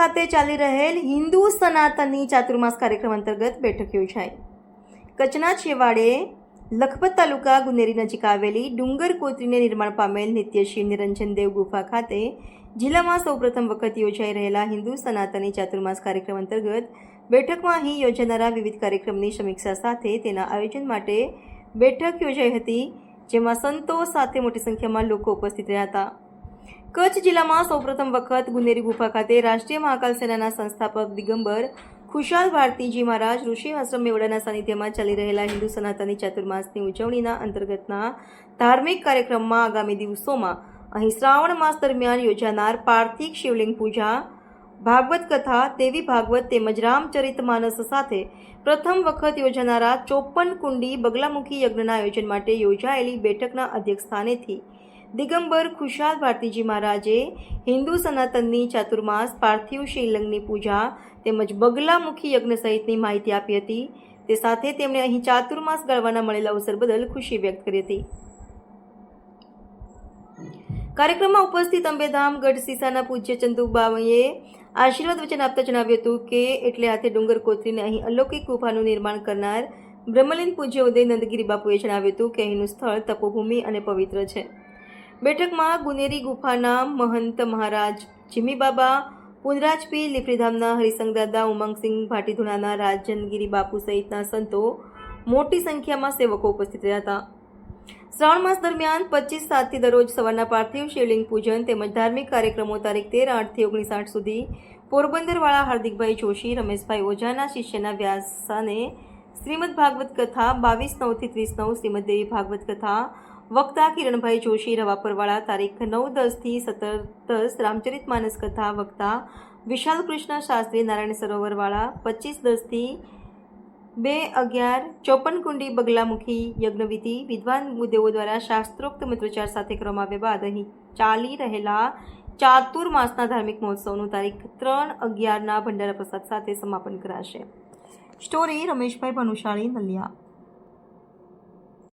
ખાતે ચાલી રહેલ હિન્દુ સનાતનની ચાતુર્માસ કાર્યક્રમ અંતર્ગત બેઠક યોજાઈ। કચ્છના છેવાડે લખપત તાલુકા ગુનેરી નજીક આવેલી ડુંગર કોતરીને નિર્માણ પામેલ નિત્યશ્રી નિરંજન દેવ ગુફા ખાતે જિલ્લામાં સૌપ્રથમ વખત યોજાઈ રહેલા હિન્દુ સનાતનની ચાતુર્માસ કાર્યક્રમ અંતર્ગત બેઠકમાં અહીં યોજાનારા વિવિધ કાર્યક્રમની સમીક્ષા સાથે તેના આયોજન માટે બેઠક યોજાઈ હતી, જેમાં સંતો સાથે મોટી સંખ્યામાં લોકો ઉપસ્થિત રહ્યા હતા। કચ્છ જિલ્લામાં સૌપ્રથમ વખત ગુનેરી ગુફા ખાતે રાષ્ટ્રીય મહાકાલ સેનાના સંસ્થાપક દિગંબર ખુશાલ ભારતીજી મહારાજ ઋષિ આશ્રમ મેવડાના સાનિધ્યમાં ચાલી રહેલા હિન્દુ સનાતનની ચાતુર્માસની ઉજવણીના અંતર્ગતના ધાર્મિક કાર્યક્રમમાં આગામી દિવસોમાં અહીં શ્રાવણ માસ દરમિયાન યોજાનાર પાર્થિક શિવલિંગ પૂજા, ભાગવત કથા, દેવી ભાગવત તેમજ રામચરિતમાનસ સાથે પ્રથમ વખત યોજાનારા 54 કુંડી બગલામુખી યજ્ઞના આયોજન માટે યોજાયેલી બેઠકના અધ્યક્ષ સ્થાનેથી દિગંબર ખુશાલ ભારતીજી મહારાજે હિન્દુ સનાતનની ચાતુર્માસ, પાર્થિવ શિવલિંગની પૂજા તેમજ બગલામુખી યજ્ઞ સહિતની માહિતી આપી હતી। તે સાથે તેમણે અહીં ચાતુર્માસ ગાળવાના મળેલા અવસર બદલ ખુશી વ્યક્ત કરી હતી। કાર્યક્રમમાં ઉપસ્થિત અંબેધામ ગઢસીસાના પૂજ્ય ચંદુબાઈએ આશીર્વાદ વચન આપતા જણાવ્યું હતું કે એટલે હાથે ડુંગર કોતરીને અહીં અલૌકિક ગુફાનું નિર્માણ કરનાર બ્રહ્મલીન પૂજ્ય ઉદય નંદગીરી બાપુએ જણાવ્યું હતું કે અહીંનું સ્થળ તપોભૂમિ અને પવિત્ર છે। બેઠકમાં ગુનેરી ગુફાના મહંત મહારાજ જીમી બાબા, પુનરાજપી લીફરીધામના હરિસંગદાદા, ઉમંગસિંહ ભાટીધુણાના રાજનગીરી બાપુ સહિતના સંતો મોટી સંખ્યામાં સેવકો ઉપસ્થિત રહ્યા હતા। શ્રાવણ માસ દરમિયાન 25/7થી દરરોજ સવારના પાર્થિવ શિવલિંગ પૂજન તેમજ ધાર્મિક કાર્યક્રમો તારીખ 13/8થી 19/8 સુધી પોરબંદરવાળા હાર્દિકભાઈ જોશી, રમેશભાઈ ઓઝાના શિષ્યના વ્યાસાને શ્રીમદ ભાગવત કથા 22/9થી 30/9, શ્રીમદ દેવી ભાગવત કથા વક્તા કિરણભાઈ જોશી રવાપરવાળા તારીખ 9/10થી 17/10, રામચરિતમાનસ કથા વક્તા વિશાલ કૃષ્ણ શાસ્ત્રી નારાયણ સરોવરવાળા 25/10થી 2/11, 54 કુંડી બગલામુખી યજ્ઞવિધિ વિદ્વાન દેવો દ્વારા શાસ્ત્રોક્ત મંત્રોચ્ચાર સાથે કરવામાં આવ્યા બાદ અહીં ચાલી રહેલા ચાતુર્માસના ધાર્મિક મહોત્સવનું તારીખ 3/11ના ભંડારા પ્રસાદ સાથે સમાપન કરાશે। સ્ટોરી રમેશભાઈ ભનુશાળી, નલિયા।